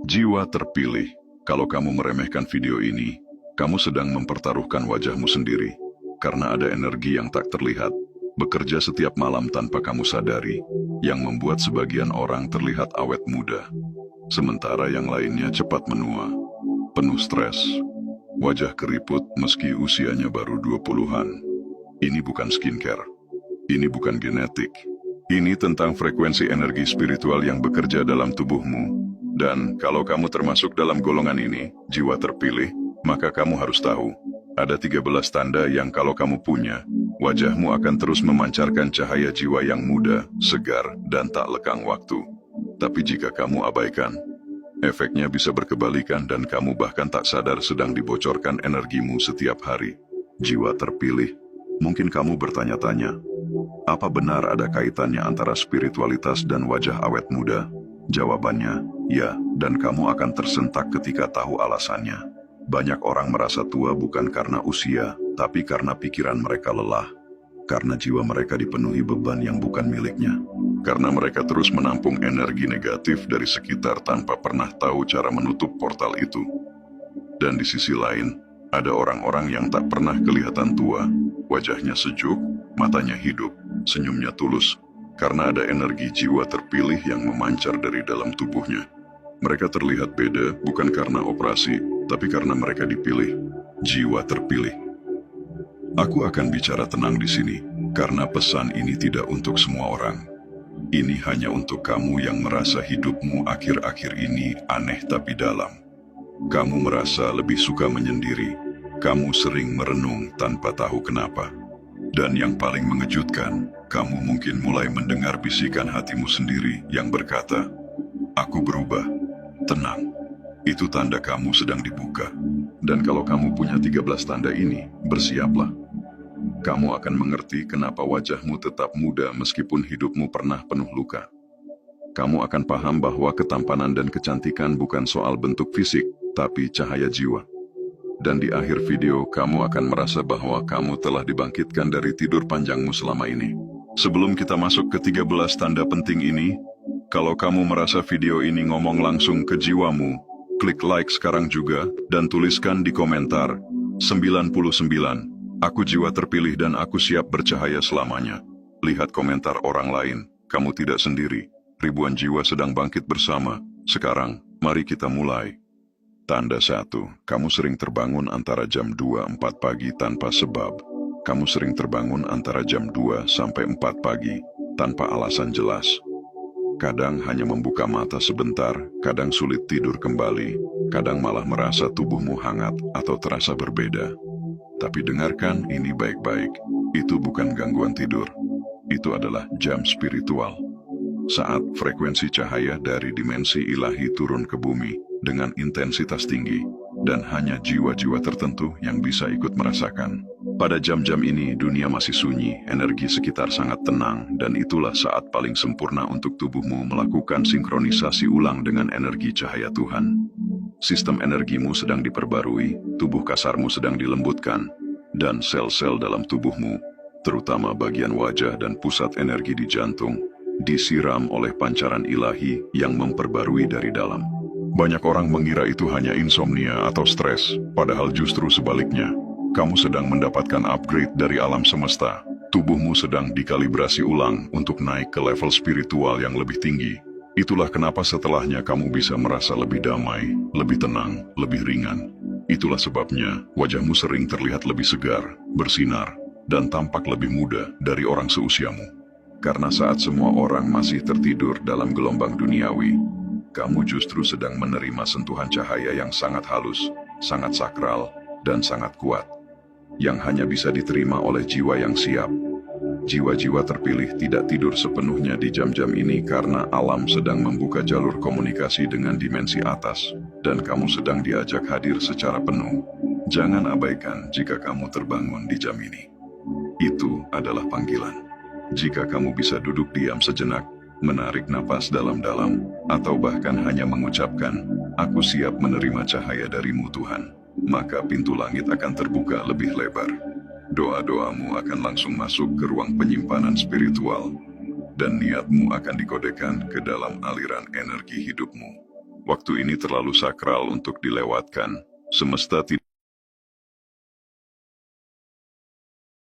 Jiwa terpilih. Kalau kamu meremehkan video ini, kamu sedang mempertaruhkan wajahmu sendiri. Karena ada energi yang tak terlihat, bekerja setiap malam tanpa kamu sadari, yang membuat sebagian orang terlihat awet muda. Sementara yang lainnya cepat menua, penuh stres, wajah keriput meski usianya baru 20-an. Ini bukan skincare, ini bukan genetik. Ini tentang frekuensi energi spiritual yang bekerja dalam tubuhmu. Dan kalau kamu termasuk dalam golongan ini, jiwa terpilih, maka kamu harus tahu, ada 13 tanda yang kalau kamu punya, wajahmu akan terus memancarkan cahaya jiwa yang muda, segar, dan tak lekang waktu. Tapi jika kamu abaikan, efeknya bisa berkebalikan dan kamu bahkan tak sadar sedang dibocorkan energimu setiap hari. Jiwa terpilih, mungkin kamu bertanya-tanya, apa benar ada kaitannya antara spiritualitas dan wajah awet muda? Jawabannya, ya, dan kamu akan tersentak ketika tahu alasannya. Banyak orang merasa tua bukan karena usia, tapi karena pikiran mereka lelah. Karena jiwa mereka dipenuhi beban yang bukan miliknya. Karena mereka terus menampung energi negatif dari sekitar tanpa pernah tahu cara menutup portal itu. Dan di sisi lain, ada orang-orang yang tak pernah kelihatan tua, wajahnya sejuk, matanya hidup, senyumnya tulus, karena ada energi jiwa terpilih yang memancar dari dalam tubuhnya. Mereka terlihat beda bukan karena operasi, tapi karena mereka dipilih, jiwa terpilih. Aku akan bicara tenang di sini, karena pesan ini tidak untuk semua orang. Ini hanya untuk kamu yang merasa hidupmu akhir-akhir ini aneh tapi dalam. Kamu merasa lebih suka menyendiri, kamu sering merenung tanpa tahu kenapa. Dan yang paling mengejutkan, kamu mungkin mulai mendengar bisikan hatimu sendiri yang berkata, "Aku berubah, tenang." Itu tanda kamu sedang dibuka. Dan kalau kamu punya 13 tanda ini, bersiaplah. Kamu akan mengerti kenapa wajahmu tetap muda meskipun hidupmu pernah penuh luka. Kamu akan paham bahwa ketampanan dan kecantikan bukan soal bentuk fisik, tapi cahaya jiwa. Dan di akhir video, kamu akan merasa bahwa kamu telah dibangkitkan dari tidur panjangmu selama ini. Sebelum kita masuk ke 13 tanda penting ini, kalau kamu merasa video ini ngomong langsung ke jiwamu, klik like sekarang juga, dan tuliskan di komentar, 99, aku jiwa terpilih dan aku siap bercahaya selamanya. Lihat komentar orang lain, kamu tidak sendiri, ribuan jiwa sedang bangkit bersama. Sekarang, mari kita mulai. Tanda 1, kamu sering terbangun antara jam 2-4 pagi tanpa sebab. Kamu sering terbangun antara jam 2 sampai 4 pagi, tanpa alasan jelas. Kadang hanya membuka mata sebentar, kadang sulit tidur kembali, kadang malah merasa tubuhmu hangat atau terasa berbeda. Tapi dengarkan ini baik-baik, itu bukan gangguan tidur. Itu adalah jam spiritual. Saat frekuensi cahaya dari dimensi ilahi turun ke bumi, dengan intensitas tinggi, dan hanya jiwa-jiwa tertentu yang bisa ikut merasakan. Pada jam-jam ini, dunia masih sunyi, energi sekitar sangat tenang, dan itulah saat paling sempurna untuk tubuhmu melakukan sinkronisasi ulang dengan energi cahaya Tuhan. Sistem energimu sedang diperbarui, tubuh kasarmu sedang dilembutkan, dan sel-sel dalam tubuhmu, terutama bagian wajah dan pusat energi di jantung, disiram oleh pancaran ilahi yang memperbarui dari dalam. Banyak orang mengira itu hanya insomnia atau stres, padahal justru sebaliknya. Kamu sedang mendapatkan upgrade dari alam semesta. Tubuhmu sedang dikalibrasi ulang untuk naik ke level spiritual yang lebih tinggi. Itulah kenapa setelahnya kamu bisa merasa lebih damai, lebih tenang, lebih ringan. Itulah sebabnya wajahmu sering terlihat lebih segar, bersinar, dan tampak lebih muda dari orang seusiamu. Karena saat semua orang masih tertidur dalam gelombang duniawi, kamu justru sedang menerima sentuhan cahaya yang sangat halus, sangat sakral, dan sangat kuat, yang hanya bisa diterima oleh jiwa yang siap. Jiwa-jiwa terpilih tidak tidur sepenuhnya di jam-jam ini karena alam sedang membuka jalur komunikasi dengan dimensi atas, dan kamu sedang diajak hadir secara penuh. Jangan abaikan jika kamu terbangun di jam ini. Itu adalah panggilan. Jika kamu bisa duduk diam sejenak, menarik napas dalam-dalam, atau bahkan hanya mengucapkan, "Aku siap menerima cahaya dari-Mu Tuhan," maka pintu langit akan terbuka lebih lebar. Doa-doamu akan langsung masuk ke ruang penyimpanan spiritual, dan niatmu akan dikodekan ke dalam aliran energi hidupmu. Waktu ini terlalu sakral untuk dilewatkan. Semesta tidak